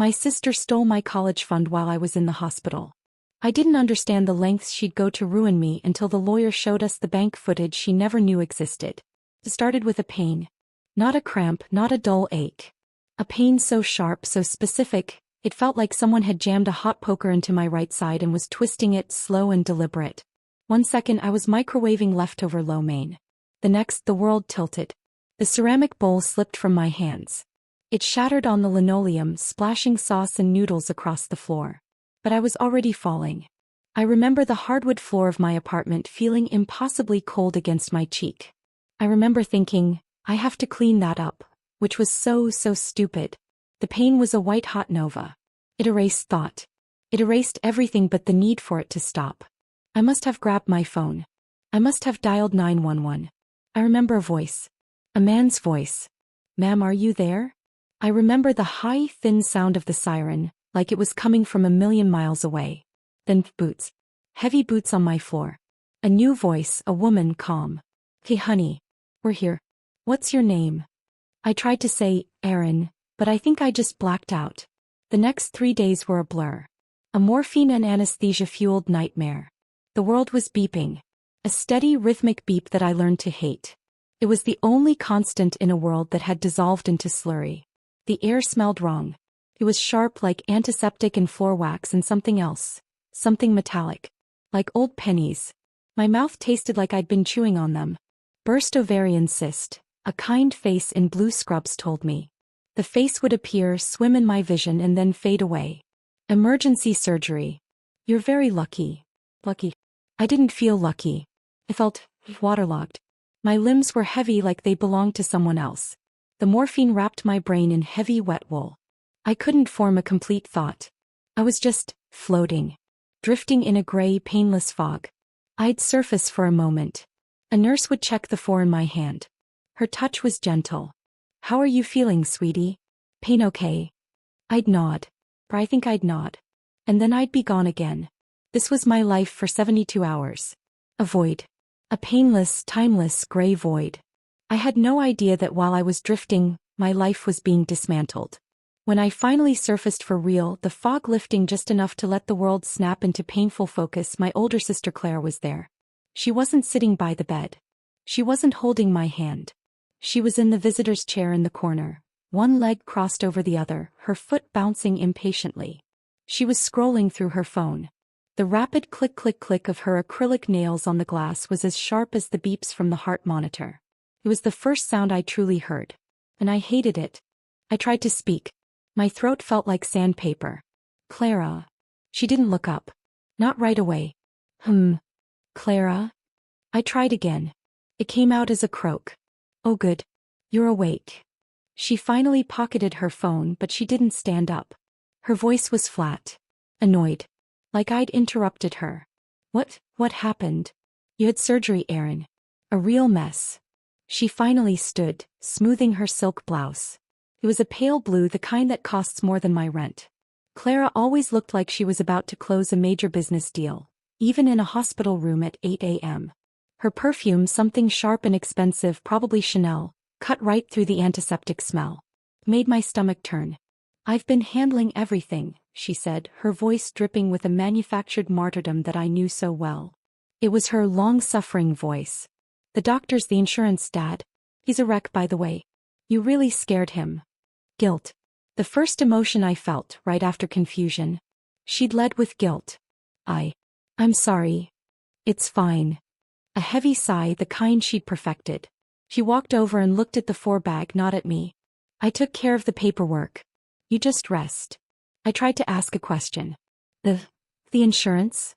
My sister stole my college fund while I was in the hospital. I didn't understand the lengths she'd go to ruin me until the lawyer showed us the bank footage she never knew existed. It started with a pain. Not a cramp, not a dull ache. A pain so sharp, so specific, it felt like someone had jammed a hot poker into my right side and was twisting it, slow and deliberate. 1 second I was microwaving leftover lo mein. The next the world tilted. The ceramic bowl slipped from my hands. It shattered on the linoleum, splashing sauce and noodles across the floor. But I was already falling. I remember the hardwood floor of my apartment feeling impossibly cold against my cheek. I remember thinking, I have to clean that up, which was so stupid. The pain was a white-hot nova. It erased thought. It erased everything but the need for it to stop. I must have grabbed my phone. I must have dialed 911. I remember a voice. A man's voice. "Ma'am, are you there?" I remember the high, thin sound of the siren, like it was coming from a million miles away. Then boots. Heavy boots on my floor. A new voice, a woman, calm. "Hey honey. We're here. What's your name?" I tried to say, "Aaron," but I think I just blacked out. The next 3 days were a blur. A morphine and anesthesia-fueled nightmare. The world was beeping. A steady, rhythmic beep that I learned to hate. It was the only constant in a world that had dissolved into slurry. The air smelled wrong. It was sharp like antiseptic and floor wax and something else. Something metallic. Like old pennies. My mouth tasted like I'd been chewing on them. Burst ovarian cyst, a kind face in blue scrubs told me. The face would appear, swim in my vision and then fade away. Emergency surgery. You're very lucky. Lucky. I didn't feel lucky. I felt waterlogged. My limbs were heavy like they belonged to someone else. The morphine wrapped my brain in heavy wet wool. I couldn't form a complete thought. I was just floating. Drifting in a gray, painless fog. I'd surface for a moment. A nurse would check the 4 in my hand. Her touch was gentle. "How are you feeling, sweetie? Pain okay?" I'd nod. Or I think I'd nod. And then I'd be gone again. This was my life for 72 hours. A void. A painless, timeless, gray void. I had no idea that while I was drifting, my life was being dismantled. When I finally surfaced for real, the fog lifting just enough to let the world snap into painful focus, my older sister Claire was there. She wasn't sitting by the bed. She wasn't holding my hand. She was in the visitor's chair in the corner, one leg crossed over the other, her foot bouncing impatiently. She was scrolling through her phone. The rapid click-click-click of her acrylic nails on the glass was as sharp as the beeps from the heart monitor. It was the first sound I truly heard. And I hated it. I tried to speak. My throat felt like sandpaper. "Clara." She didn't look up. Not right away. "Clara?" I tried again. It came out as a croak. "Oh good. You're awake." She finally pocketed her phone, but she didn't stand up. Her voice was flat. Annoyed. Like I'd interrupted her. What happened?" "You had surgery, Aaron. A real mess." She finally stood, smoothing her silk blouse. It was a pale blue, the kind that costs more than my rent. Clara always looked like she was about to close a major business deal, even in a hospital room at 8 a.m. Her perfume, something sharp and expensive, probably Chanel, cut right through the antiseptic smell. Made my stomach turn. "I've been handling everything," she said, her voice dripping with a manufactured martyrdom that I knew so well. It was her long-suffering voice. "The doctor's the insurance dad. He's a wreck, by the way. You really scared him." Guilt. The first emotion I felt, right after confusion. She'd led with guilt. I'm sorry. It's fine." A heavy sigh, the kind she'd perfected. She walked over and looked at the 4 bag, not at me. "I took care of the paperwork. You just rest." I tried to ask a question. The insurance?"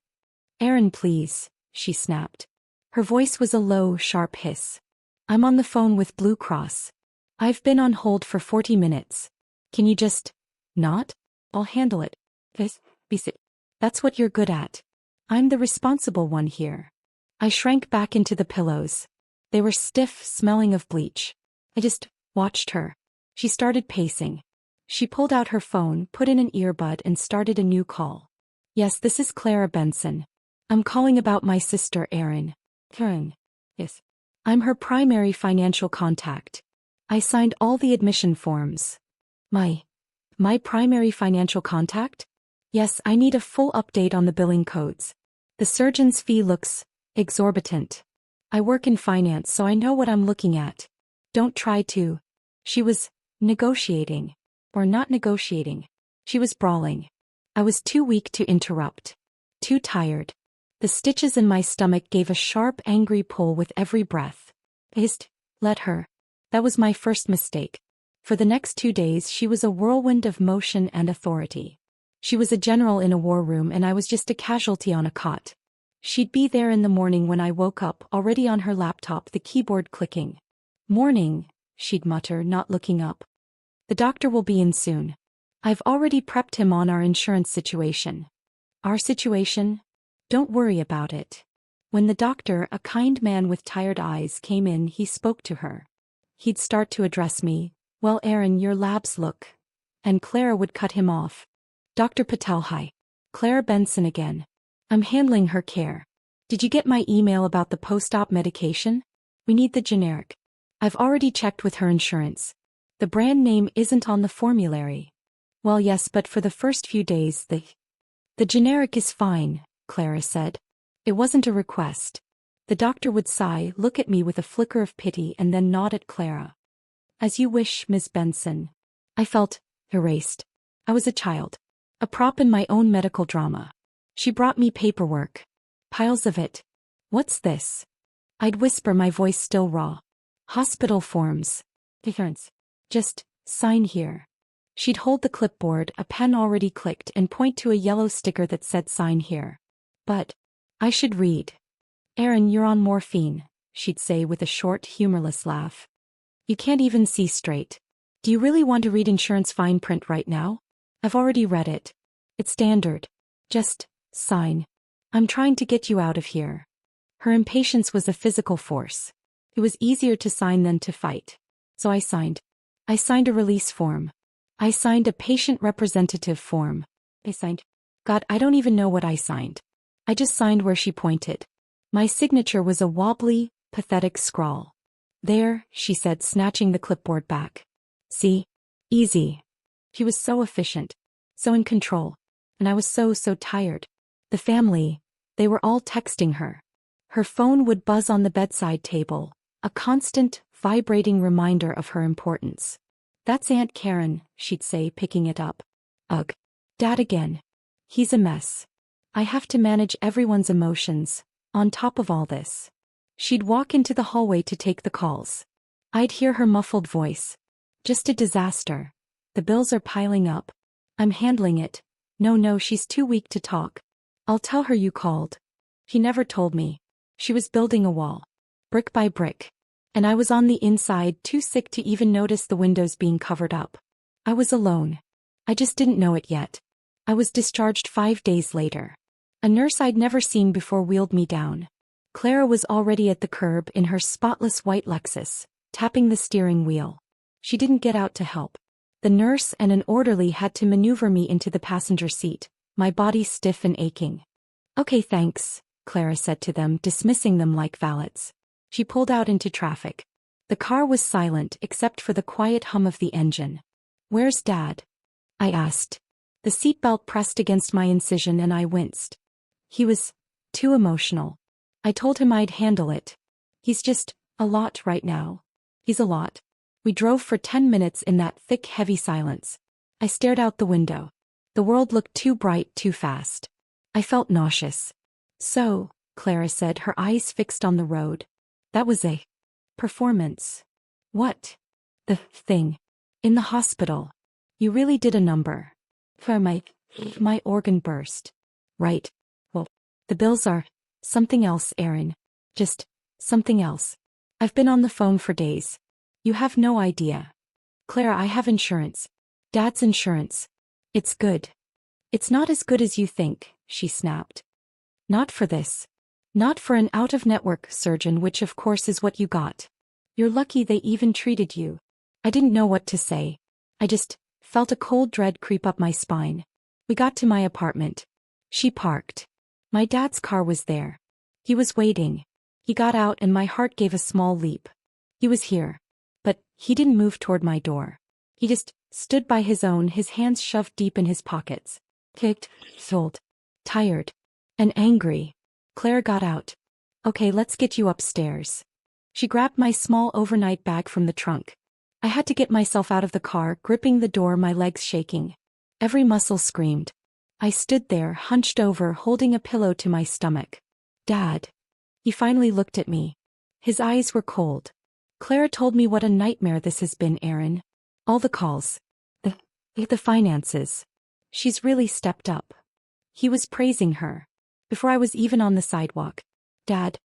"Aaron, please," she snapped. Her voice was a low, sharp hiss. "I'm on the phone with Blue Cross. I've been on hold for 40 minutes. Can you just not? I'll handle it. That's what you're good at. I'm the responsible one here." I shrank back into the pillows. They were stiff, smelling of bleach. I just watched her. She started pacing. She pulled out her phone, put in an earbud and started a new call. "Yes, this is Clara Benson. I'm calling about my sister Erin." "Erin?" "Yes. I'm her primary financial contact. I signed all the admission forms." My My primary financial contact? Yes, I need a full update on the billing codes. The surgeon's fee looks exorbitant. I work in finance, so I know what I'm looking at. Don't try to. She was negotiating. Or not negotiating. She was brawling. I was too weak to interrupt. Too tired. The stitches in my stomach gave a sharp, angry pull with every breath. Let her. That was my first mistake. For the next 2 days she was a whirlwind of motion and authority. She was a general in a war room and I was just a casualty on a cot. She'd be there in the morning when I woke up, already on her laptop, the keyboard clicking. "Morning," she'd mutter, not looking up. "The doctor will be in soon. I've already prepped him on our insurance situation." Our situation? Don't worry about it. When the doctor, a kind man with tired eyes, came in, he spoke to her. He'd start to address me. "Well, Erin, your labs look." And Clara would cut him off. "Dr. Patel, hi. Clara Benson again. I'm handling her care. Did you get my email about the post-op medication? We need the generic. I've already checked with her insurance. The brand name isn't on the formulary." "Well, yes, but for the first few days the generic is fine," Clara said. It wasn't a request. The doctor would sigh, look at me with a flicker of pity, and then nod at Clara. "As you wish, Miss Benson." I felt erased. I was a child. A prop in my own medical drama. She brought me paperwork. Piles of it. "What's this?" I'd whisper, my voice still raw. "Hospital forms. Difference. Just sign here." She'd hold the clipboard, a pen already clicked, and point to a yellow sticker that said "sign here." But I should read. "Erin, you're on morphine," she'd say with a short, humorless laugh. "You can't even see straight. Do you really want to read insurance fine print right now? I've already read it. It's standard. Just sign. I'm trying to get you out of here." Her impatience was a physical force. It was easier to sign than to fight. So I signed. I signed a release form. I signed a patient representative form. I signed. God, I don't even know what I signed. I just signed where she pointed. My signature was a wobbly, pathetic scrawl. "There," she said, snatching the clipboard back. "See? Easy." She was so efficient. So in control. And I was so tired. The family, they were all texting her. Her phone would buzz on the bedside table, a constant, vibrating reminder of her importance. "That's Aunt Karen," she'd say, picking it up. "Ugh. Dad again. He's a mess. I have to manage everyone's emotions, on top of all this." She'd walk into the hallway to take the calls. I'd hear her muffled voice. "Just a disaster. The bills are piling up. I'm handling it. No, she's too weak to talk. I'll tell her you called." She never told me. She was building a wall. Brick by brick. And I was on the inside, too sick to even notice the windows being covered up. I was alone. I just didn't know it yet. I was discharged 5 days later. A nurse I'd never seen before wheeled me down. Clara was already at the curb in her spotless white Lexus, tapping the steering wheel. She didn't get out to help. The nurse and an orderly had to maneuver me into the passenger seat, my body stiff and aching. "Okay, thanks," Clara said to them, dismissing them like valets. She pulled out into traffic. The car was silent except for the quiet hum of the engine. "Where's Dad?" I asked. The seatbelt pressed against my incision and I winced. He was too emotional. I told him I'd handle it. "He's just a lot right now." "He's a lot." We drove for 10 minutes in that thick, heavy silence. I stared out the window. The world looked too bright, too fast. I felt nauseous. "So," Clara said, her eyes fixed on the road. "That was a performance." "What?" "The thing. In the hospital. You really did a number." "For my organ burst." "Right. Well, the bills are something else, Erin. Just something else. I've been on the phone for days. You have no idea." "Clara, I have insurance. Dad's insurance. It's good." "It's not as good as you think," she snapped. "Not for this. Not for an out-of-network surgeon, which of course is what you got. You're lucky they even treated you." I didn't know what to say. I just felt a cold dread creep up my spine. We got to my apartment. She parked. My dad's car was there. He was waiting. He got out and my heart gave a small leap. He was here. But he didn't move toward my door. He just stood by his own, his hands shoved deep in his pockets. Ticked, sold, tired, and angry. Claire got out. Okay, let's get you upstairs. She grabbed my small overnight bag from the trunk. I had to get myself out of the car, gripping the door, my legs shaking. Every muscle screamed. I stood there, hunched over, holding a pillow to my stomach. Dad. He finally looked at me. His eyes were cold. Clara told me what a nightmare this has been, Aaron. All the calls. The finances. She's really stepped up. He was praising her. Before I was even on the sidewalk. Dad.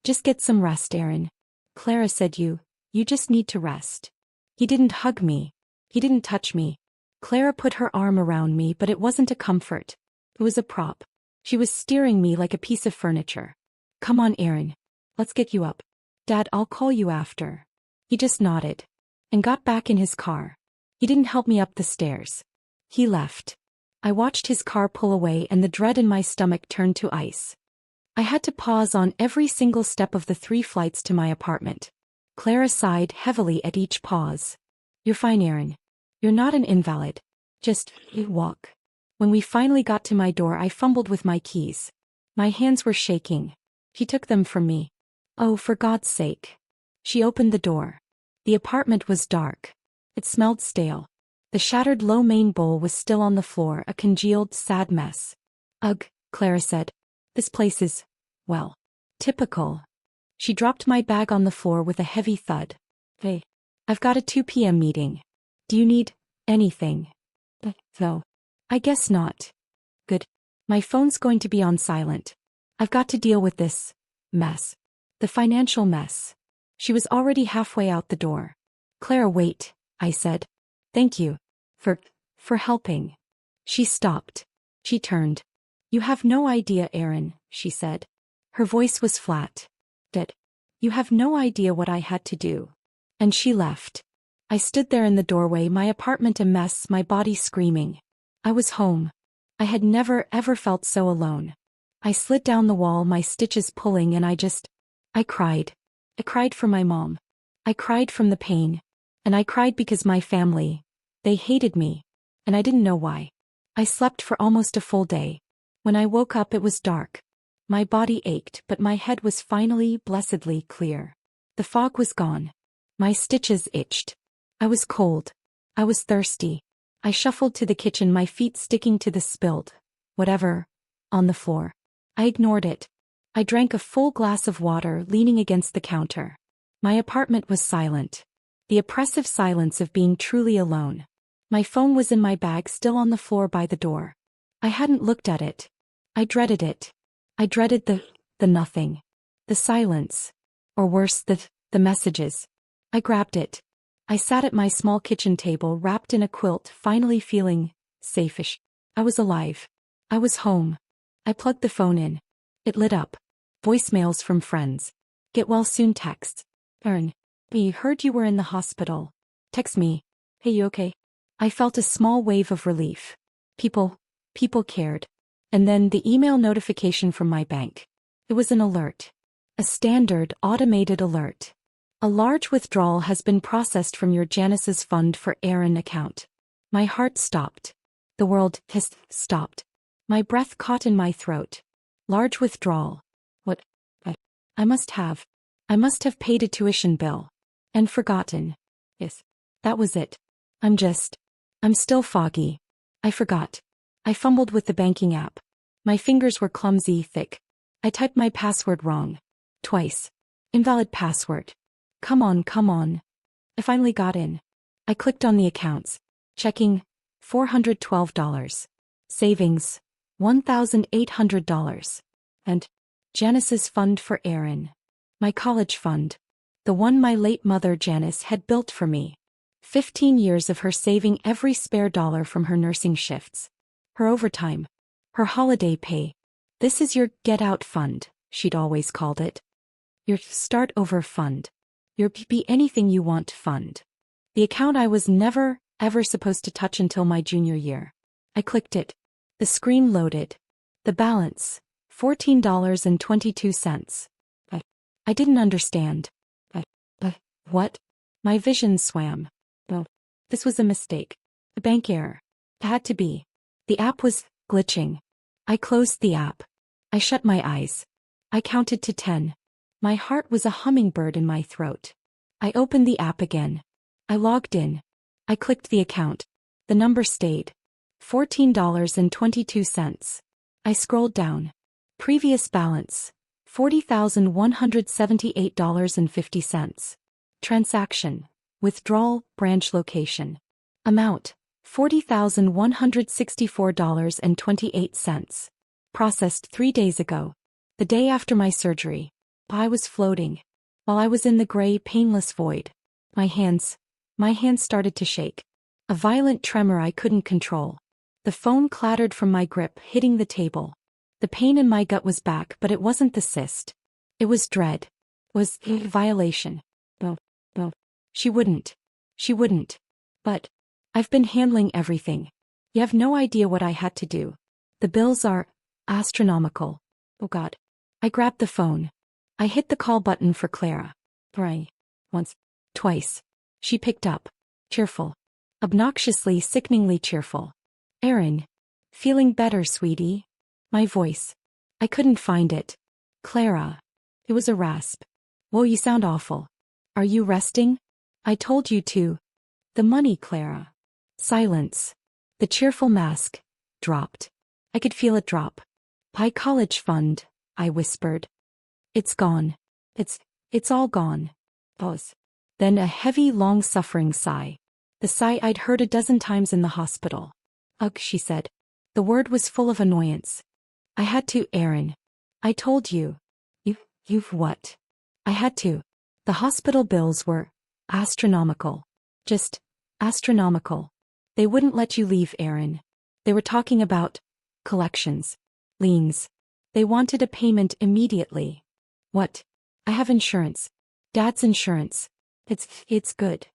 Just get some rest, Aaron. Clara said you just need to rest. He didn't hug me. He didn't touch me. Clara put her arm around me, but it wasn't a comfort. It was a prop. She was steering me like a piece of furniture. Come on, Aaron. Let's get you up. Dad, I'll call you after. He just nodded. And got back in his car. He didn't help me up the stairs. He left. I watched his car pull away and the dread in my stomach turned to ice. I had to pause on every single step of the 3 flights to my apartment. Clara sighed heavily at each pause. You're fine, Aaron. You're not an invalid. Just walk. When we finally got to my door, I fumbled with my keys. My hands were shaking. She took them from me. Oh, for God's sake. She opened the door. The apartment was dark. It smelled stale. The shattered lo mein bowl was still on the floor, a congealed, sad mess. Ugh, Clara said. This place is, well, typical. She dropped my bag on the floor with a heavy thud. Hey, I've got a 2 p.m. meeting. Do you need anything? Though. I guess not. Good. My phone's going to be on silent. I've got to deal with this mess. The financial mess. She was already halfway out the door. Clara, wait, I said. Thank you. For helping. She stopped. She turned. You have no idea, Aaron, she said. Her voice was flat. Dad, you have no idea what I had to do. And she left. I stood there in the doorway, my apartment a mess, my body screaming. I was home. I had never ever felt so alone. I slid down the wall, my stitches pulling, and I cried. I cried for my mom. I cried from the pain. And I cried because my family, they hated me. And I didn't know why. I slept for almost a full day. When I woke up, it was dark. My body ached, but my head was finally, blessedly clear. The fog was gone. My stitches itched. I was cold. I was thirsty. I shuffled to the kitchen, my feet sticking to the spilled whatever on the floor. I ignored it. I drank a full glass of water, leaning against the counter. My apartment was silent. The oppressive silence of being truly alone. My phone was in my bag, still on the floor by the door. I hadn't looked at it. I dreaded it. I dreaded the nothing. The silence. Or worse, the messages. I grabbed it. I sat at my small kitchen table, wrapped in a quilt, finally feeling safe-ish. I was alive. I was home. I plugged the phone in. It lit up. Voicemails from friends. Get well soon texts. Aaron, we heard you were in the hospital. Text me. Hey, you okay? I felt a small wave of relief. People cared. And then the email notification from my bank. It was an alert. A standard, automated alert. A large withdrawal has been processed from your Janice's Fund for Aaron account. My heart stopped. The world stopped. My breath caught in my throat. Large withdrawal. What? I must have paid a tuition bill. And forgotten. Yes. That was it. I'm still foggy. I forgot. I fumbled with the banking app. My fingers were clumsy, thick. I typed my password wrong. Twice. Invalid password. Come on. I finally got in. I clicked on the accounts. Checking. $412. Savings. $1,800. And Janice's Fund for Aaron. My college fund. The one my late mother Janice had built for me. 15 years of her saving every spare dollar from her nursing shifts. Her overtime. Her holiday pay. This is your get out fund, she'd always called it. Your start over fund. Your be anything you want fund. The account I was never, ever supposed to touch until my junior year. I clicked it. The screen loaded. The balance. $14.22. I didn't understand. What? My vision swam. This was a mistake. A bank error. It had to be. The app was glitching. I closed the app. I shut my eyes. I counted to 10. My heart was a hummingbird in my throat. I opened the app again. I logged in. I clicked the account. The number stayed. $14.22. I scrolled down. Previous balance. $40,178.50. Transaction. Withdrawal, branch location. Amount. $40,164.28. Processed 3 days ago. The day after my surgery. I was floating. While I was in the gray, painless void. My hands started to shake. A violent tremor I couldn't control. The phone clattered from my grip, hitting the table. The pain in my gut was back, but it wasn't the cyst. It was dread. It was violation. No. She wouldn't. But I've been handling everything. You have no idea what I had to do. The bills are astronomical. Oh God. I grabbed the phone. I hit the call button for Clara. Rang. Once. Twice. She picked up. Cheerful. Obnoxiously, sickeningly cheerful. Erin. Feeling better, sweetie? My voice. I couldn't find it. Clara. It was a rasp. Whoa, you sound awful. Are you resting? I told you to. The money, Clara. Silence. The cheerful mask dropped. I could feel it drop. My college fund, I whispered. It's gone. It's all gone. Pause. Then a heavy, long-suffering sigh. The sigh I'd heard a dozen times in the hospital. Ugh, she said. The word was full of annoyance. I had to, Erin. I told you. You've what? I had to. The hospital bills were astronomical. Just astronomical. They wouldn't let you leave, Erin. They were talking about collections, liens. They wanted a payment immediately. What? I have insurance. Dad's insurance. It's good.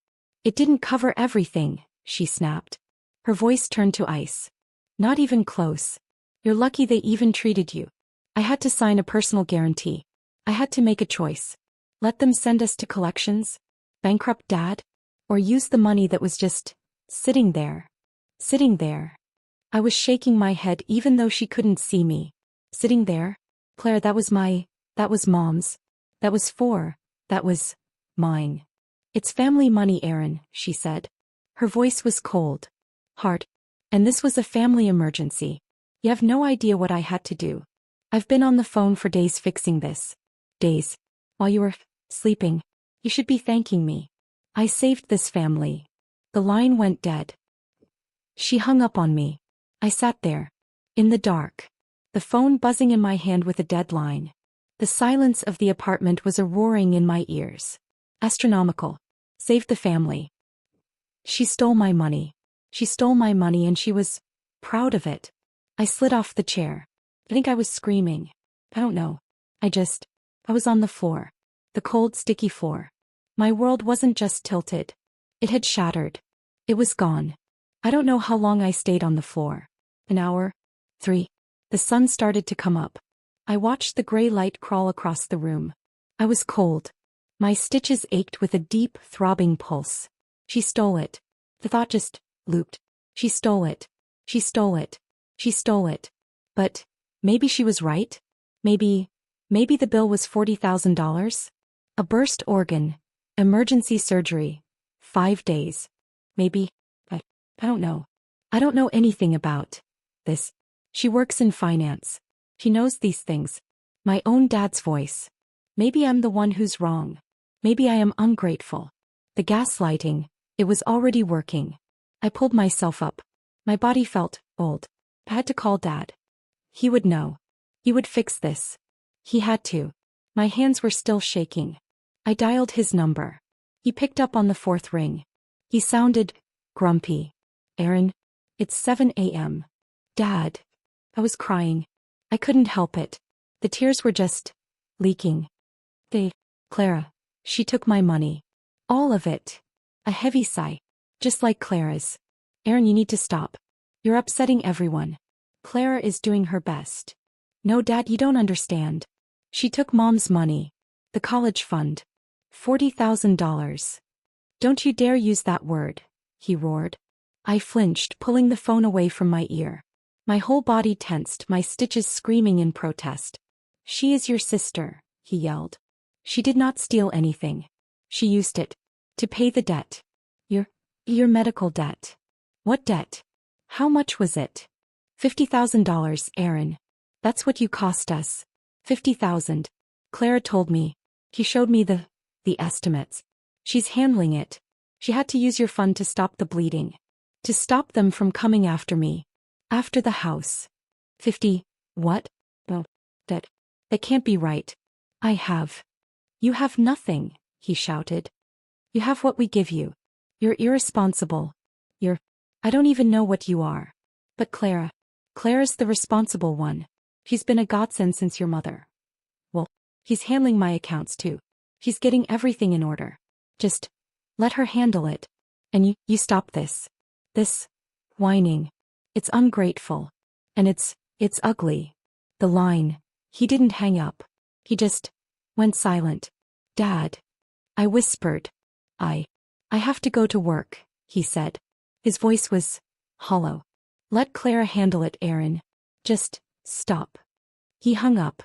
It didn't cover everything, she snapped. Her voice turned to ice. Not even close. You're lucky they even treated you. I had to sign a personal guarantee. I had to make a choice. Let them send us to collections? Bankrupt Dad? Or use the money that was just sitting there? Sitting there. I was shaking my head even though she couldn't see me. Sitting there? Claire, that was Mom's. That was mine. It's family money, Erin, she said. Her voice was cold. Hard. And this was a family emergency. You have no idea what I had to do. I've been on the phone for days fixing this. Days. While you were sleeping. You should be thanking me. I saved this family. The line went dead. She hung up on me. I sat there. In the dark. The phone buzzing in my hand with a dead line. The silence of the apartment was a roaring in my ears. Astronomical. Saved the family. She stole my money. She stole my money and she was proud of it. I slid off the chair. I think I was screaming. I don't know. I was on the floor. The cold, sticky floor. My world wasn't just tilted. It had shattered. It was gone. I don't know how long I stayed on the floor. An hour? 3. The sun started to come up. I watched the gray light crawl across the room. I was cold. My stitches ached with a deep, throbbing pulse. She stole it. The thought just looped. She stole it. She stole it. She stole it. But maybe she was right? Maybe the bill was $40,000? A burst organ. Emergency surgery. 5 days. Maybe. I don't know. I don't know anything about this. She works in finance. She knows these things. My own dad's voice. Maybe I'm the one who's wrong. Maybe I am ungrateful. The gaslighting. It was already working. I pulled myself up. My body felt old. I had to call Dad. He would know. He would fix this. He had to. My hands were still shaking. I dialed his number. He picked up on the 4th ring. He sounded grumpy. Erin, it's 7 a.m. Dad. I was crying. I couldn't help it. The tears were just leaking. Clara. She took my money. All of it. A heavy sigh. Just like Clara's. Erin, you need to stop. You're upsetting everyone. Clara is doing her best. No, Dad, you don't understand. She took Mom's money. The college fund. $40,000. Don't you dare use that word. he roared. I flinched, pulling the phone away from my ear. My whole body tensed, my stitches screaming in protest. She is your sister, he yelled. She did not steal anything. She used it to pay the debt. Your medical debt. What debt? How much was it? $50,000, Aaron. That's what you cost us. 50,000. Clara told me. He showed me the estimates. She's handling it. She had to use your fund to stop the bleeding. To stop them from coming after me. After the house. 50. What? Oh, that can't be right. You have nothing, he shouted. You have what we give you. You're irresponsible. I don't even know what you are. But Clara's the responsible one. She's been a godsend since your mother. Well, he's handling my accounts too. He's getting everything in order. Just let her handle it. And you stop this whining. It's ungrateful. And it's ugly. The line. He didn't hang up. He just went silent. Dad. I whispered. I have to go to work, he said. His voice was hollow. Let Clara handle it, Aaron. Just stop. He hung up.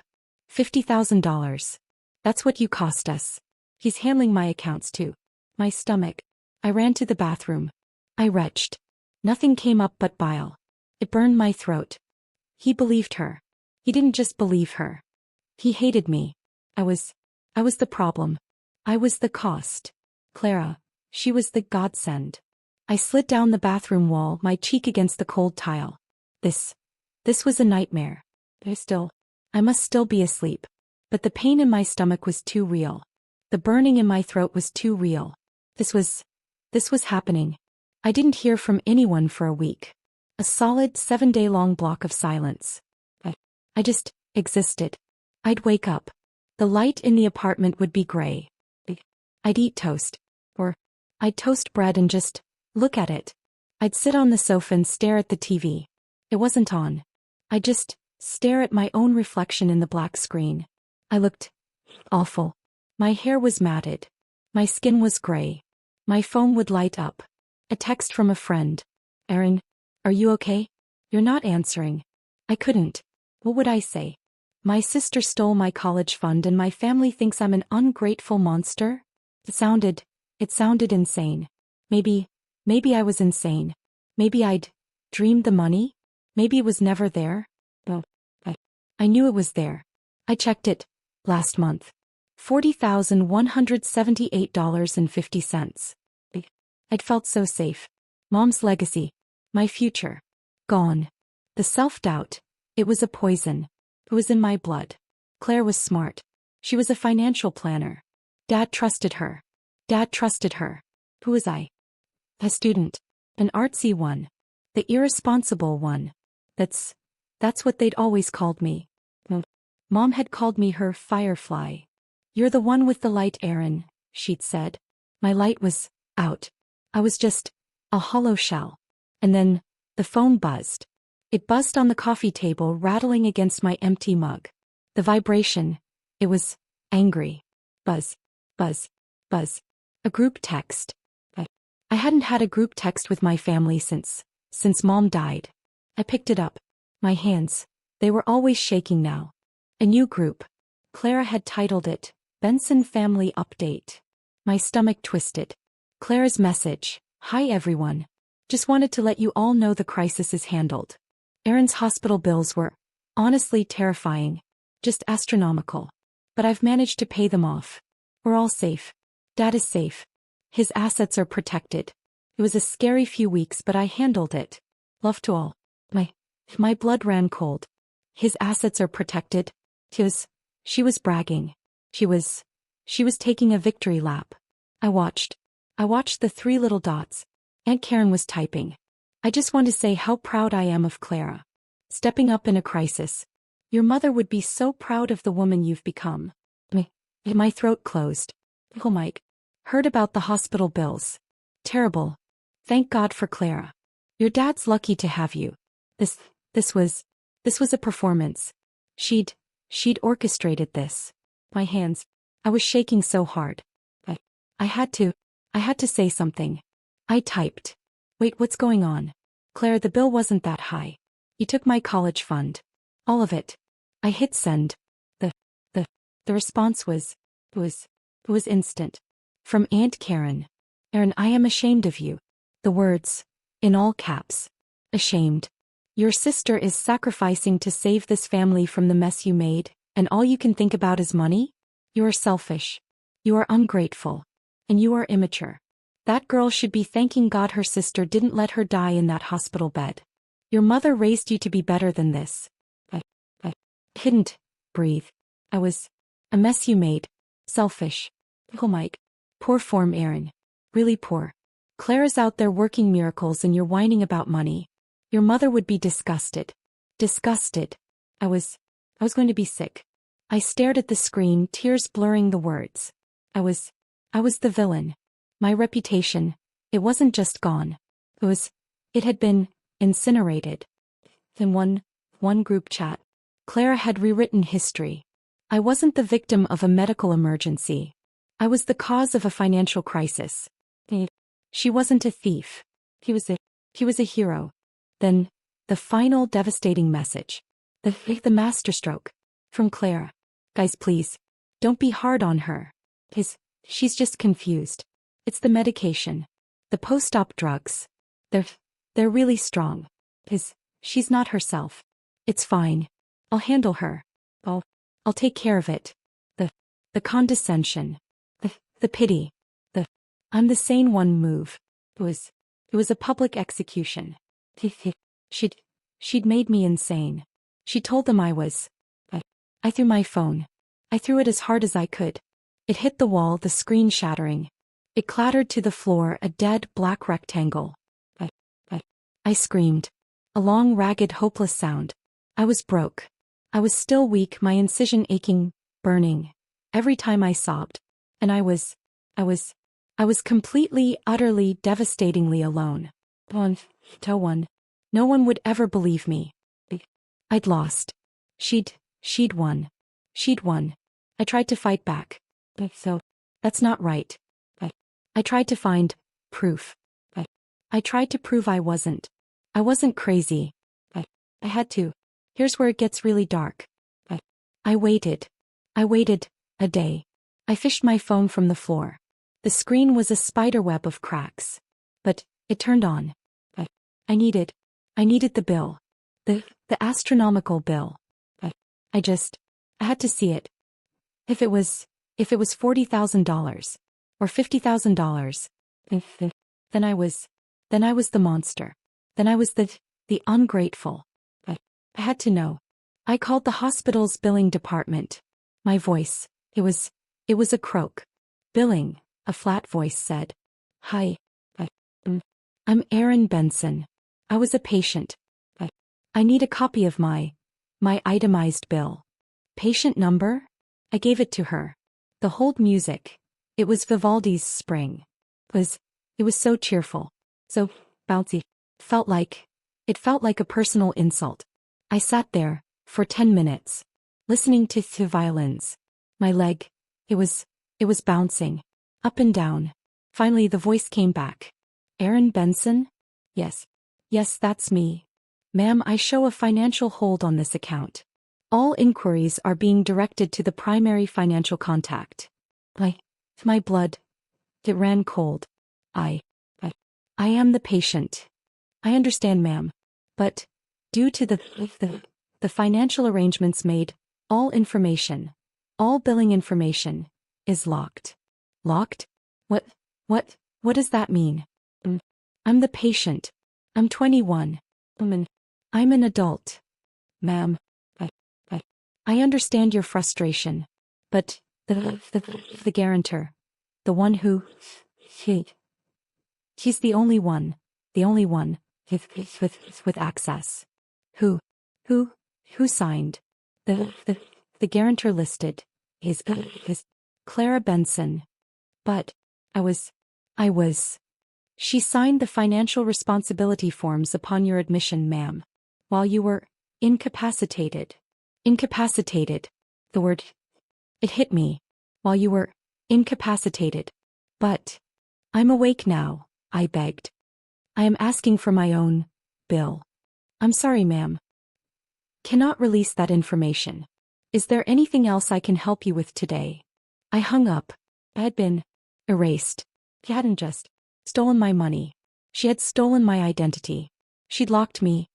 $50,000. That's what you cost us. He's handling my accounts too. My stomach. I ran to the bathroom. I retched. Nothing came up but bile. It burned my throat. He believed her. He didn't just believe her. He hated me. I was the problem. I was the cost. Clara, she was the godsend. I slid down the bathroom wall, my cheek against the cold tile. This was a nightmare. I must still be asleep. But the pain in my stomach was too real. The burning in my throat was too real. This was happening. I didn't hear from anyone for a week. A solid 7-day-long block of silence. I just existed. I'd wake up. The light in the apartment would be gray. I'd eat toast. Or I'd toast bread and just look at it. I'd sit on the sofa and stare at the TV. It wasn't on. I'd just stare at my own reflection in the black screen. I looked awful. My hair was matted. My skin was gray. My phone would light up. A text from a friend. Aaron, are you okay? You're not answering. I couldn't. What would I say? My sister stole my college fund and my family thinks I'm an ungrateful monster? It sounded insane. Maybe I was insane. Maybe I'd dreamed the money? Maybe it was never there? Well, I knew it was there. I checked it last month. $40,178.50. I'd felt so safe. Mom's legacy. My future. Gone. The self-doubt. It was a poison. It was in my blood. Claire was smart. She was a financial planner. Dad trusted her. Who was I? A student. An artsy one. The irresponsible one. That's what they'd always called me. Mom had called me her firefly. You're the one with the light, Aaron, she'd said. My light was out. I was just a hollow shell. And then the phone buzzed. It buzzed on the coffee table, rattling against my empty mug. The vibration. It was angry. Buzz. Buzz. Buzz. A group text. I hadn't had a group text with my family since Mom died. I picked it up. My hands. They were always shaking now. A new group. Clara had titled it, Benson Family Update. My stomach twisted. Clara's message. Hi everyone. Just wanted to let you all know the crisis is handled. Aaron's hospital bills were, honestly, terrifying. Just astronomical. But I've managed to pay them off. We're all safe. Dad is safe. His assets are protected. It was a scary few weeks, but I handled it. Love to all. My blood ran cold. His assets are protected. She was bragging. She was taking a victory lap. I watched the 3 little dots. Aunt Karen was typing. I just want to say how proud I am of Clara. Stepping up in a crisis. Your mother would be so proud of the woman you've become. My throat closed. Oh, Mike. Heard about the hospital bills. Terrible. Thank God for Clara. Your dad's lucky to have you. This was a performance. She'd orchestrated this. My hands. I was shaking so hard. I had to say something. I typed. Wait, what's going on? Claire, the bill wasn't that high. You took my college fund. All of it. I hit send. The, the, the response was instant. From Aunt Karen. Erin, I am ashamed of you. The words, in all caps. Ashamed. Your sister is sacrificing to save this family from the mess you made, and all you can think about is money? You are selfish. You are ungrateful. And you are immature. That girl should be thanking God her sister didn't let her die in that hospital bed. Your mother raised you to be better than this. I couldn't breathe. I was a mess you made. Selfish. Oh my. Poor form, Erin. Really poor. Claire's out there working miracles and you're whining about money. Your mother would be disgusted. Disgusted. I was going to be sick. I stared at the screen, tears blurring the words. I was the villain. My reputation, it wasn't just gone. It had been incinerated. In one group chat, Claire had rewritten history. I wasn't the victim of a medical emergency. I was the cause of a financial crisis. She wasn't a thief. He was a hero. Then, the final devastating message. The masterstroke. From Claire. Guys, please. Don't be hard on her. She's just confused. It's the medication. The post-op drugs. They're really strong. She's not herself. It's fine. I'll handle her. I'll take care of it. The condescension. The pity. I'm the sane one move. It was a public execution. She'd made me insane. She told them I was. I threw my phone. I threw it as hard as I could. It hit the wall, the screen shattering. It clattered to the floor, a dead black rectangle. I screamed. A long, ragged, hopeless sound. I was broke. I was still weak, my incision aching, burning. Every time I sobbed. And I was completely, utterly, devastatingly alone. No one would ever believe me. I'd lost. She'd won. She'd won. I tried to fight back. So, that's not right. I tried to find proof. I tried to prove I wasn't crazy. I had to. Here's where it gets really dark. I waited a day. I fished my phone from the floor. The screen was a spiderweb of cracks. But it turned on. I needed the bill. The astronomical bill. I had to see it. If it was $40,000 or $50,000, then I was the monster. Then I was the ungrateful. I had to know. I called the hospital's billing department. My voice, it was a croak. Billing, a flat voice said. Hi. I'm Erin Benson. I was a patient. I need a copy of my itemized bill. Patient number? I gave it to her. The hold music. It was Vivaldi's Spring. It was so cheerful. So bouncy. It felt like a personal insult. I sat there, for 10 minutes, listening to the violins. My leg, it was bouncing, up and down. Finally the voice came back. Erin Benson? Yes, that's me. Ma'am, I show a financial hold on this account. All inquiries are being directed to the primary financial contact. My blood, it ran cold. I am the patient. I understand, ma'am. But, due to the financial arrangements made, all billing information, is locked. Locked? What does that mean? I'm the patient. I'm 21. I'm an adult. Ma'am. I understand your frustration. But, the guarantor, the one who, he's the only one with access. Who signed? The guarantor listed is Clara Benson. But I was. She signed the financial responsibility forms upon your admission, ma'am, while you were incapacitated. Incapacitated. The word. It hit me. While you were incapacitated. But I'm awake now, I begged. I am asking for my own bill. I'm sorry, ma'am. Cannot release that information. Is there anything else I can help you with today? I hung up. I had been erased. She hadn't just stolen my money. She had stolen my identity. She'd locked me.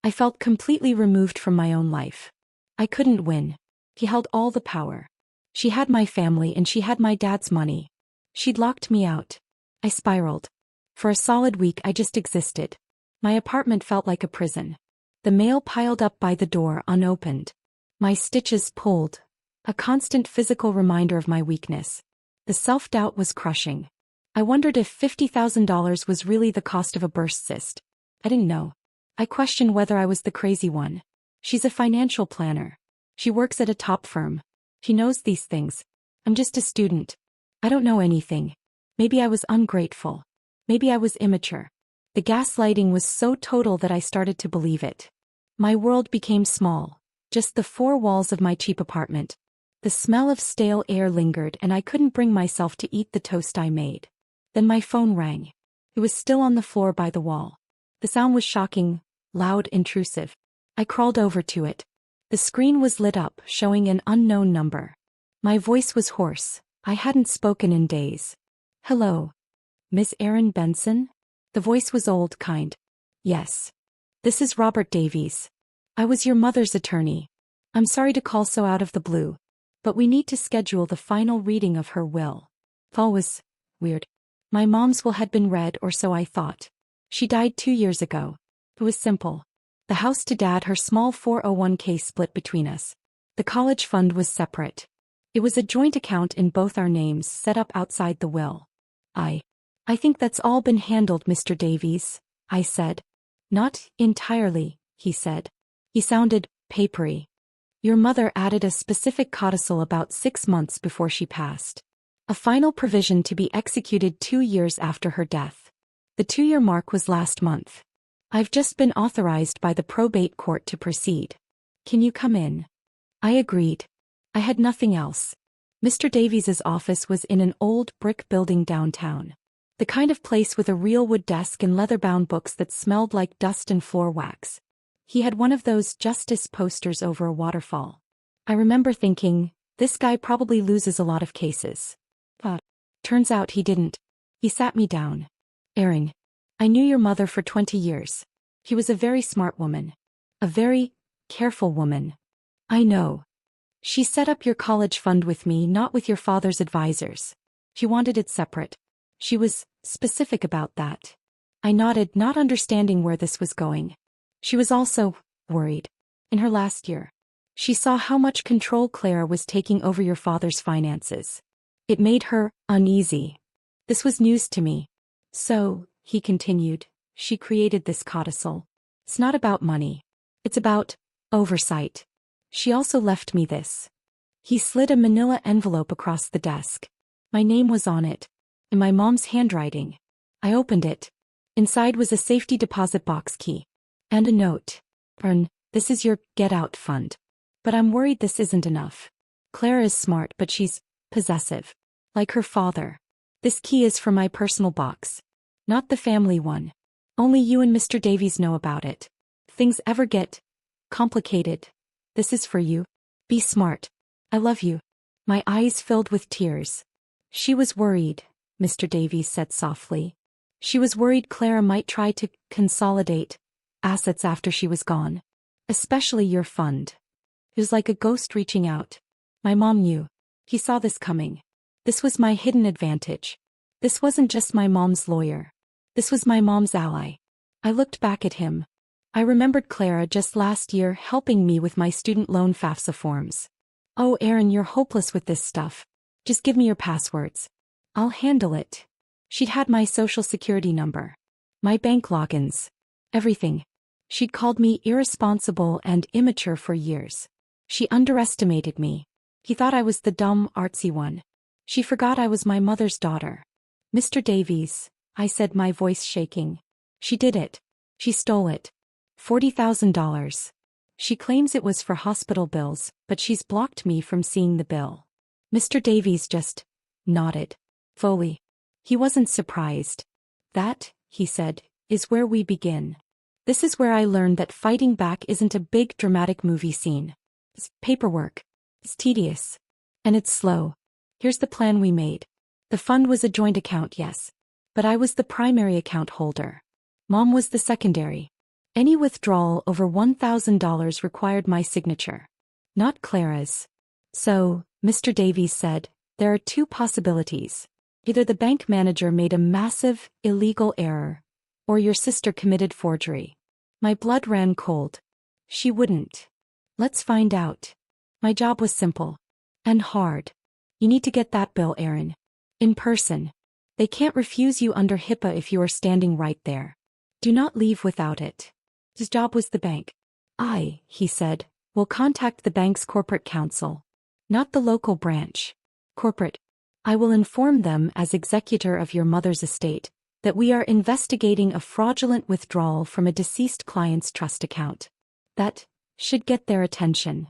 I felt completely removed from my own life. I couldn't win. She held all the power. She had my family and she had my dad's money. She'd locked me out. I spiraled. For a solid week I just existed. My apartment felt like a prison. The mail piled up by the door unopened. My stitches pulled. A constant physical reminder of my weakness. The self-doubt was crushing. I wondered if $50,000 was really the cost of a burst cyst. I didn't know. I questioned whether I was the crazy one. She's a financial planner. She works at a top firm. She knows these things. I'm just a student. I don't know anything. Maybe I was ungrateful. Maybe I was immature. The gaslighting was so total that I started to believe it. My world became small. Just the four walls of my cheap apartment. The smell of stale air lingered and I couldn't bring myself to eat the toast I made. Then my phone rang. It was still on the floor by the wall. The sound was shocking, loud, intrusive. I crawled over to it. The screen was lit up, showing an unknown number. My voice was hoarse. I hadn't spoken in days. Hello. Miss Erin Benson? The voice was old, kind. Yes. This is Robert Davies. I was your mother's attorney. I'm sorry to call so out of the blue, but we need to schedule the final reading of her will. Fall was weird. My mom's will had been read, or so I thought. She died 2 years ago. It was simple. The house to dad, her small 401k split between us. The college fund was separate. It was a joint account in both our names set up outside the will. I think that's all been handled, Mr. Davies, I said. Not entirely, he said. He sounded papery. Your mother added a specific codicil about 6 months before she passed. A final provision to be executed 2 years after her death. The 2-year mark was last month. I've just been authorized by the probate court to proceed. Can you come in? I agreed. I had nothing else. Mr. Davies's office was in an old brick building downtown. The kind of place with a real wood desk and leather-bound books that smelled like dust and floor wax. He had one of those justice posters over a waterfall. I remember thinking, this guy probably loses a lot of cases. But turns out he didn't. He sat me down. Erin, I knew your mother for 20 years. She was a very smart woman. A very careful woman. I know. She set up your college fund with me, not with your father's advisors. She wanted it separate. She was specific about that. I nodded, not understanding where this was going. She was also worried. In her last year, she saw how much control Clara was taking over your father's finances. It made her uneasy. This was news to me. So, he continued, she created this codicil. It's not about money. It's about oversight. She also left me this. He slid a manila envelope across the desk. My name was on it. In my mom's handwriting. I opened it. Inside was a safety deposit box key. And a note. Erin, this is your get-out fund. But I'm worried this isn't enough. Clara is smart, but she's possessive. Like her father. This key is for my personal box. Not the family one. Only you and Mr. Davies know about it. If things ever get complicated, this is for you. Be smart. I love you. My eyes filled with tears. She was worried, Mr. Davies said softly. She was worried Clara might try to consolidate assets after she was gone. Especially your fund. It was like a ghost reaching out. My mom knew. He saw this coming. This was my hidden advantage. This wasn't just my mom's lawyer. This was my mom's ally. I looked back at him. I remembered Clara just last year helping me with my student loan FAFSA forms. Oh, Erin, you're hopeless with this stuff. Just give me your passwords. I'll handle it. She'd had my social security number. My bank logins. Everything. She'd called me irresponsible and immature for years. She underestimated me. He thought I was the dumb, artsy one. She forgot I was my mother's daughter. Mr. Davies, I said, my voice shaking. She did it. She stole it. $40,000. She claims it was for hospital bills, but she's blocked me from seeing the bill. Mr. Davies just nodded. Fully. He wasn't surprised. That, he said, is where we begin. This is where I learned that fighting back isn't a big dramatic movie scene. It's paperwork. It's tedious. And it's slow. Here's the plan we made. The fund was a joint account, yes. But I was the primary account holder. Mom was the secondary. Any withdrawal over $1,000 required my signature. Not Clara's. So, Mr. Davies said, there are two possibilities. Either the bank manager made a massive, illegal error, or your sister committed forgery. My blood ran cold. She wouldn't. Let's find out. My job was simple. And hard. You need to get that bill, Aaron. In person. They can't refuse you under HIPAA if you are standing right there. Do not leave without it. His job was the bank. He said, will contact the bank's corporate counsel. Not the local branch. Corporate. I will inform them as executor of your mother's estate that we are investigating a fraudulent withdrawal from a deceased client's trust account. That should get their attention.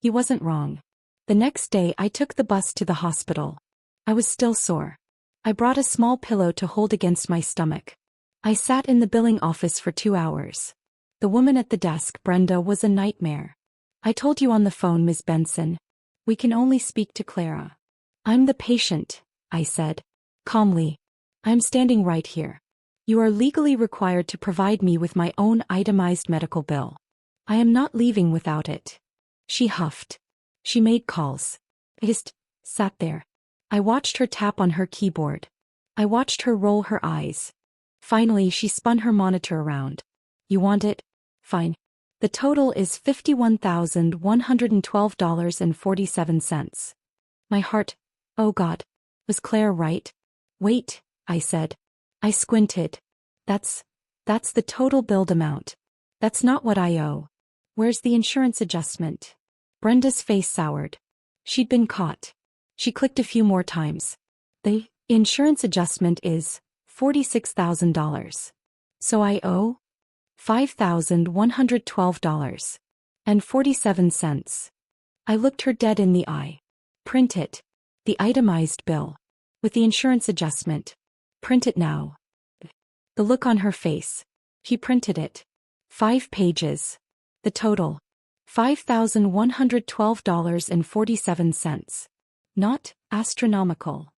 He wasn't wrong. The next day I took the bus to the hospital. I was still sore. I brought a small pillow to hold against my stomach. I sat in the billing office for 2 hours. The woman at the desk, Brenda, was a nightmare. I told you on the phone, Ms. Benson. We can only speak to Clara. I'm the patient, I said. Calmly. I'm standing right here. You are legally required to provide me with my own itemized medical bill. I am not leaving without it. She huffed. She made calls. I just sat there. I watched her tap on her keyboard. I watched her roll her eyes. Finally, she spun her monitor around. You want it? Fine. The total is $51,112.47. My heart, oh God, was Claire right? Wait, I said. I squinted. That's the total billed amount. That's not what I owe. Where's the insurance adjustment? Brenda's face soured. She'd been caught. She clicked a few more times. The insurance adjustment is $46,000. So I owe $5,112.47. I looked her dead in the eye. Print it. The itemized bill. With the insurance adjustment. Print it now. The look on her face. She printed it. 5 pages. The total. $5,112.47. Not astronomical.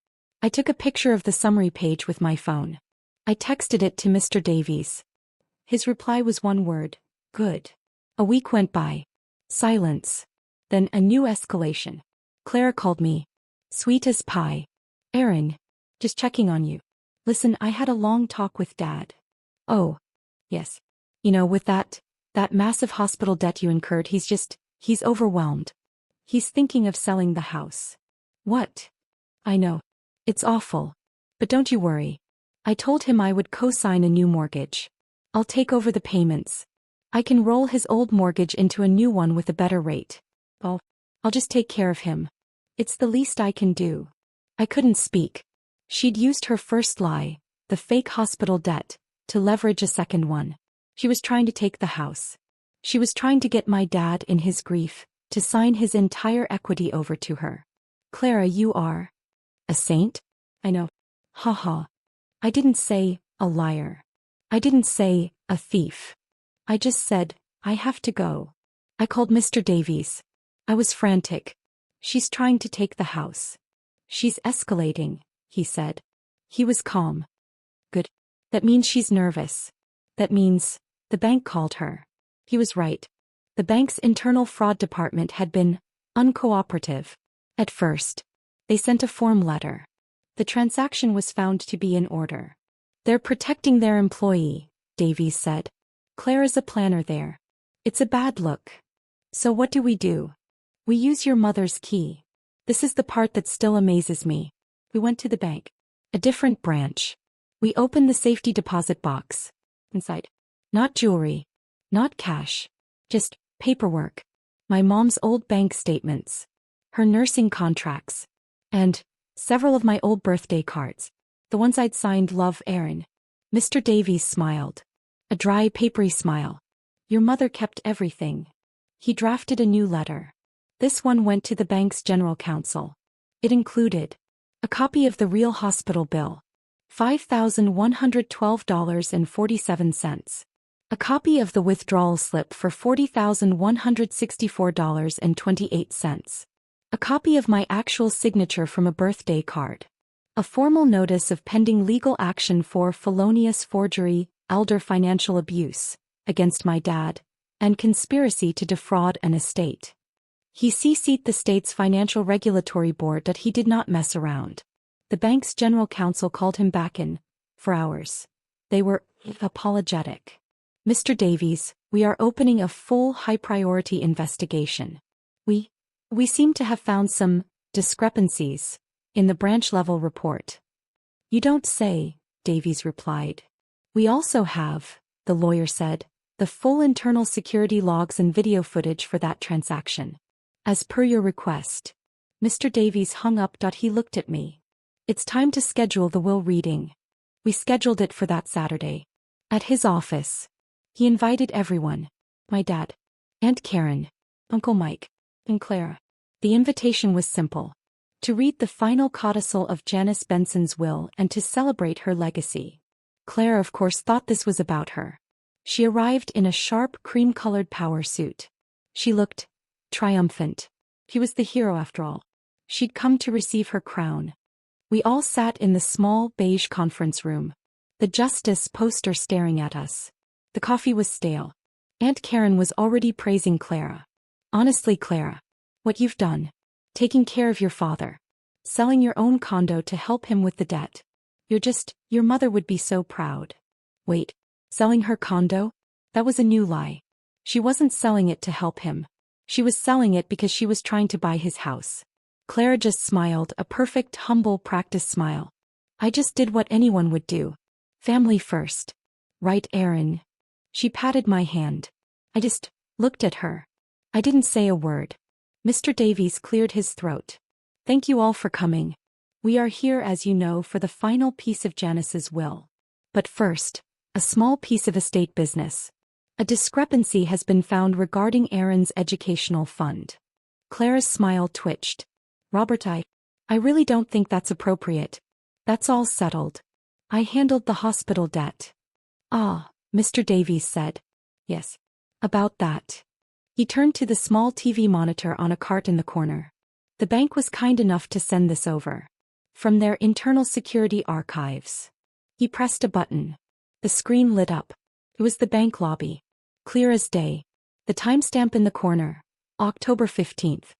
I took a picture of the summary page with my phone. I texted it to Mr. Davies. His reply was one word. Good. A week went by. Silence. Then a new escalation. Clara called me. Sweet as pie. Aaron. Just checking on you. Listen, I had a long talk with Dad. Oh. Yes. With that massive hospital debt you incurred, he's overwhelmed. He's thinking of selling the house. What? I know. It's awful. But don't you worry. I told him I would co-sign a new mortgage. I'll take over the payments. I can roll his old mortgage into a new one with a better rate. I'll just take care of him. It's the least I can do. I couldn't speak. She'd used her first lie, the fake hospital debt, to leverage a second one. She was trying to take the house. She was trying to get my dad, in his grief, to sign his entire equity over to her. Clara, you are a saint? I know. Ha ha. I didn't say a liar. I didn't say a thief. I just said, I have to go. I called Mr. Davies. I was frantic. She's trying to take the house. She's escalating, he said. He was calm. Good. That means she's nervous. That means the bank called her. He was right. The bank's internal fraud department had been uncooperative. At first, they sent a form letter. The transaction was found to be in order. They're protecting their employee, Davies said. Clara's a planner there. It's a bad look. So what do? We use your mother's key. This is the part that still amazes me. We went to the bank. A different branch. We opened the safety deposit box. Inside. Not jewelry. Not cash. Just paperwork. My mom's old bank statements. Her nursing contracts. And several of my old birthday cards. The ones I'd signed, Love, Aaron. Mr. Davies smiled. A dry, papery smile. Your mother kept everything. He drafted a new letter. This one went to the bank's general counsel. It included a copy of the real hospital bill, $5,112.47. A copy of the withdrawal slip for $40,164.28. A copy of my actual signature from a birthday card. A formal notice of pending legal action for felonious forgery, elder financial abuse, against my dad, and conspiracy to defraud an estate. He CC'd the state's financial regulatory board that he did not mess around. The bank's general counsel called him back in, for hours. They were apologetic. Mr. Davies, we are opening a full high-priority investigation. We seem to have found some discrepancies in the branch-level report. You don't say, Davies replied. We also have, the lawyer said, the full internal security logs and video footage for that transaction. As per your request. Mr. Davies hung up. He looked at me. It's time to schedule the will reading. We scheduled it for that Saturday. At his office. He invited everyone. My dad. Aunt Karen. Uncle Mike. And Clara. The invitation was simple. To read the final codicil of Janice Benson's will and to celebrate her legacy. Clara of course thought this was about her. She arrived in a sharp cream-colored power suit. She looked triumphant. He was the hero after all. She'd come to receive her crown. We all sat in the small beige conference room. The justice poster staring at us. The coffee was stale. Aunt Karen was already praising Clara. Honestly, Clara. What you've done. Taking care of your father. Selling your own condo to help him with the debt. Your mother would be so proud. Wait, selling her condo? That was a new lie. She wasn't selling it to help him. She was selling it because she was trying to buy his house. Clara just smiled, a perfect, humble, practiced smile. I just did what anyone would do. Family first. Right, Aaron? She patted my hand. I just looked at her. I didn't say a word. Mr. Davies cleared his throat. Thank you all for coming. We are here, as you know, for the final piece of Janice's will. But first, a small piece of estate business. A discrepancy has been found regarding Aaron's educational fund. Clara's smile twitched. Robert, I really don't think that's appropriate. That's all settled. I handled the hospital debt. Ah, Mr. Davies said. Yes. About that. He turned to the small TV monitor on a cart in the corner. The bank was kind enough to send this over. From their internal security archives. He pressed a button. The screen lit up. It was the bank lobby. Clear as day. The timestamp in the corner. October 15th.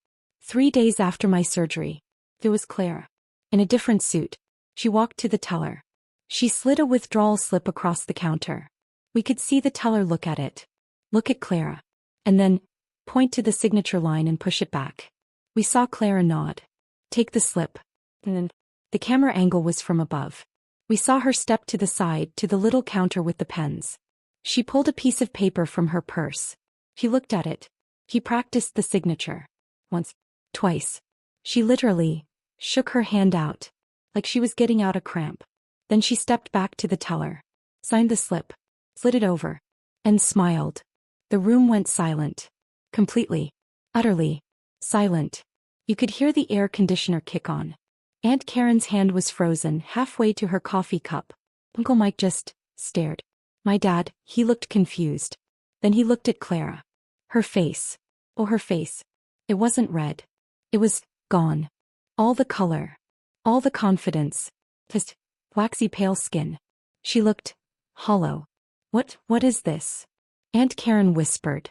3 days after my surgery. There was Clara. In a different suit. She walked to the teller. She slid a withdrawal slip across the counter. We could see the teller look at it. Look at Clara. And then, point to the signature line and push it back. We saw Clara nod. Take the slip. And then, the camera angle was from above. We saw her step to the side to the little counter with the pens. She pulled a piece of paper from her purse. He looked at it. He practiced the signature. Once. Twice. She literally shook her hand out. Like she was getting out a cramp. Then she stepped back to the teller. Signed the slip. Slid it over. And smiled. The room went silent. Completely. Utterly. Silent. You could hear the air conditioner kick on. Aunt Karen's hand was frozen halfway to her coffee cup. Uncle Mike just stared. My dad, he looked confused. Then he looked at Clara. Her face. Oh, her face. It wasn't red. It was gone. All the color. All the confidence. Just waxy pale skin. She looked hollow. What is this? Aunt Karen whispered.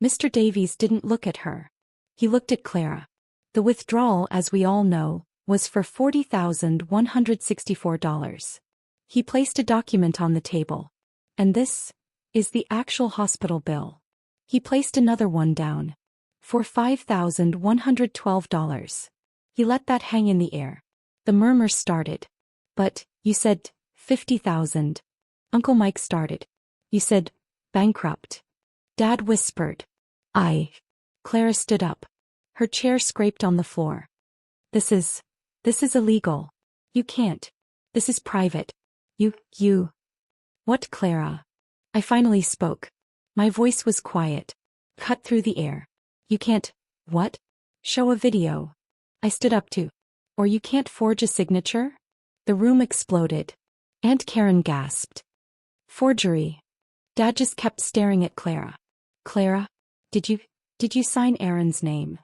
Mr. Davies didn't look at her. He looked at Clara. The withdrawal, as we all know, was for $40,164. He placed a document on the table. And this is the actual hospital bill. He placed another one down. For $5,112. He let that hang in the air. The murmurs started. But, you said, 50,000. Uncle Mike started. You said, bankrupt. Dad whispered. Clara stood up. Her chair scraped on the floor. This is illegal. You can't. This is private. You. What, Clara? I finally spoke. My voice was quiet. Cut through the air. You can't, what? Show a video. I stood up to. Or you can't forge a signature? The room exploded. Aunt Karen gasped. Forgery. Dad just kept staring at Clara. Clara? Did you sign Aaron's name?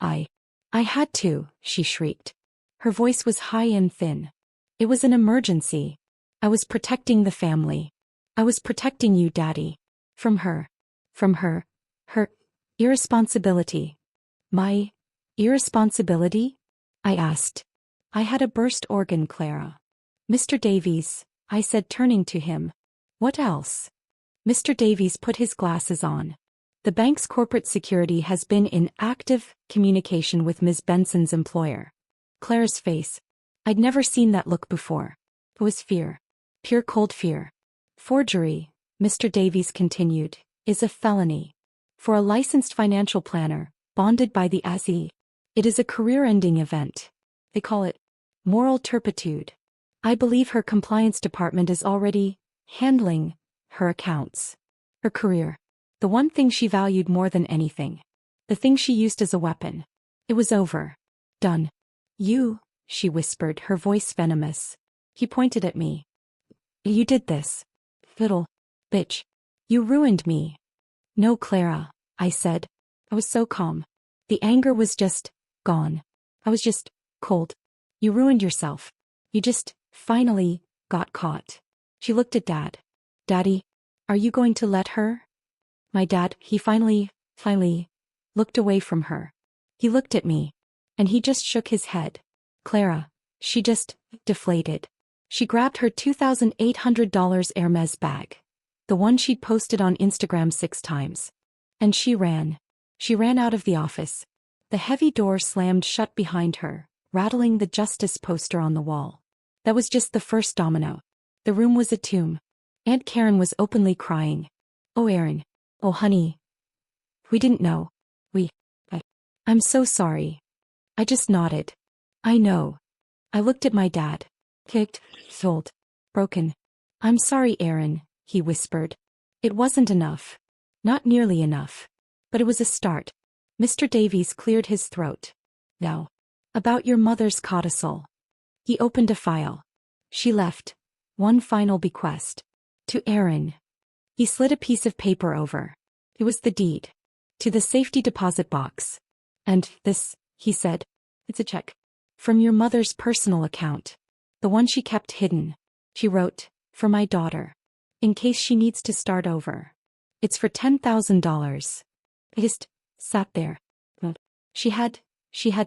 I had to, she shrieked. Her voice was high and thin. It was an emergency. I was protecting the family. I was protecting you, Daddy. From her. Her irresponsibility. My irresponsibility? I asked. I had a burst organ, Clara. Mr. Davies, I said, turning to him. What else? Mr. Davies put his glasses on. The bank's corporate security has been in active communication with Ms. Benson's employer. Clara's face. I'd never seen that look before. It was fear. Pure cold fear. Forgery, Mr. Davies continued, is a felony. For a licensed financial planner, bonded by the SEC, it is a career-ending event. They call it moral turpitude. I believe her compliance department is already handling her accounts. Her career. The one thing she valued more than anything. The thing she used as a weapon. It was over. Done. You, she whispered, her voice venomous. He pointed at me. You did this. Little bitch. You ruined me. No, Clara, I said. I was so calm. The anger was just gone. I was just cold. You ruined yourself. You just finally got caught. She looked at Dad. Daddy, are you going to let her? My dad, he finally looked away from her. He looked at me. And he just shook his head. Clara, she just deflated. She grabbed her $2,800 Hermes bag. The one she'd posted on Instagram 6 times. And she ran. She ran out of the office. The heavy door slammed shut behind her, rattling the justice poster on the wall. That was just the first domino. The room was a tomb. Aunt Karen was openly crying. Oh, Aaron. Oh, honey. We didn't know. I'm so sorry. I just nodded. I know. I looked at my dad. Kicked, sold, broken. I'm sorry, Aaron, he whispered. It wasn't enough. Not nearly enough. But it was a start. Mr. Davies cleared his throat. Now. About your mother's codicil. He opened a file. She left. One final bequest. To Aaron. He slid a piece of paper over. It was the deed. To the safety deposit box. And this, he said. It's a check. From your mother's personal account. The one she kept hidden. She wrote, for my daughter. In case she needs to start over. It's for $10,000. I just sat there. She had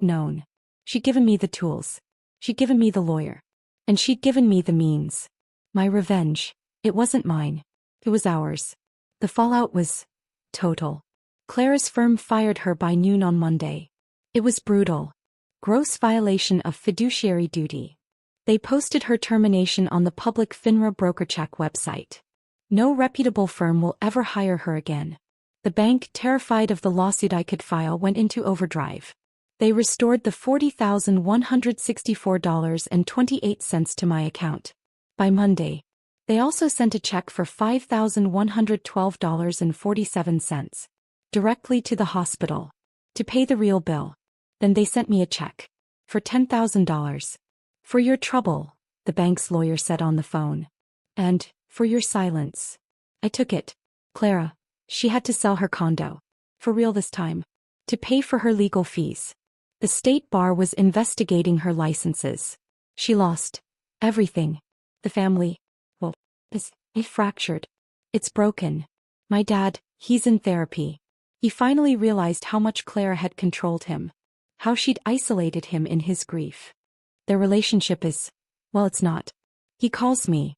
known. She'd given me the tools. She'd given me the lawyer. And she'd given me the means. My revenge. It wasn't mine. It was ours. The fallout was total. Clara's firm fired her by noon on Monday. It was brutal. Gross violation of fiduciary duty. They posted her termination on the public FINRA BrokerCheck website. No reputable firm will ever hire her again. The bank, terrified of the lawsuit I could file, went into overdrive. They restored the $40,164.28 to my account. By Monday. They also sent a check for $5,112.47. Directly to the hospital. To pay the real bill. Then they sent me a check. For $10,000. For your trouble, the bank's lawyer said on the phone. And, for your silence. I took it. Clara. She had to sell her condo. For real this time. To pay for her legal fees. The state bar was investigating her licenses. She lost. Everything. The family. Well, it fractured. It's broken. My dad, he's in therapy. He finally realized how much Clara had controlled him. How she'd isolated him in his grief. Their relationship is, well, it's not. He calls me.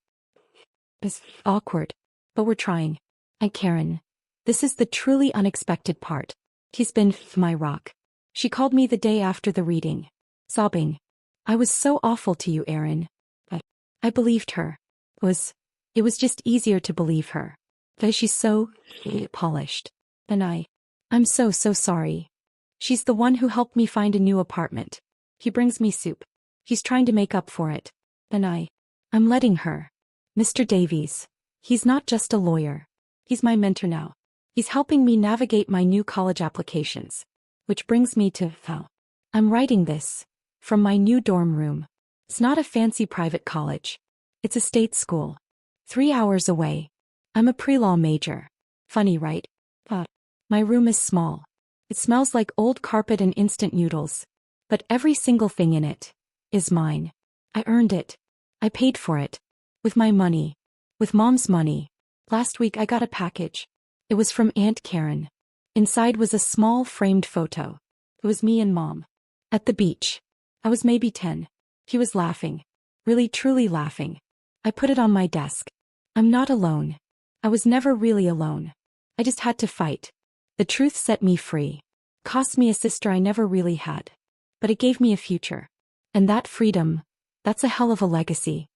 It's awkward. But we're trying. Aunt Karen. This is the truly unexpected part. He's been my rock. She called me the day after the reading. Sobbing. I was so awful to you, Aaron. But I believed her. It was just easier to believe her. But she's so polished. And I'm so sorry. She's the one who helped me find a new apartment. He brings me soup. He's trying to make up for it. And I'm letting her. Mr. Davies. He's not just a lawyer. He's my mentor now. He's helping me navigate my new college applications. Which brings me to how. I'm writing this. From my new dorm room. It's not a fancy private college. It's a state school. 3 hours away. I'm a pre-law major. Funny, right? But my room is small. It smells like old carpet and instant noodles. But every single thing in it is mine. I earned it. I paid for it. With my money. With Mom's money. Last week I got a package. It was from Aunt Karen. Inside was a small framed photo. It was me and Mom. At the beach. I was maybe 10. He was laughing. Really truly laughing. I put it on my desk. I'm not alone. I was never really alone. I just had to fight. The truth set me free. Cost me a sister I never really had. But it gave me a future. And that freedom, that's a hell of a legacy.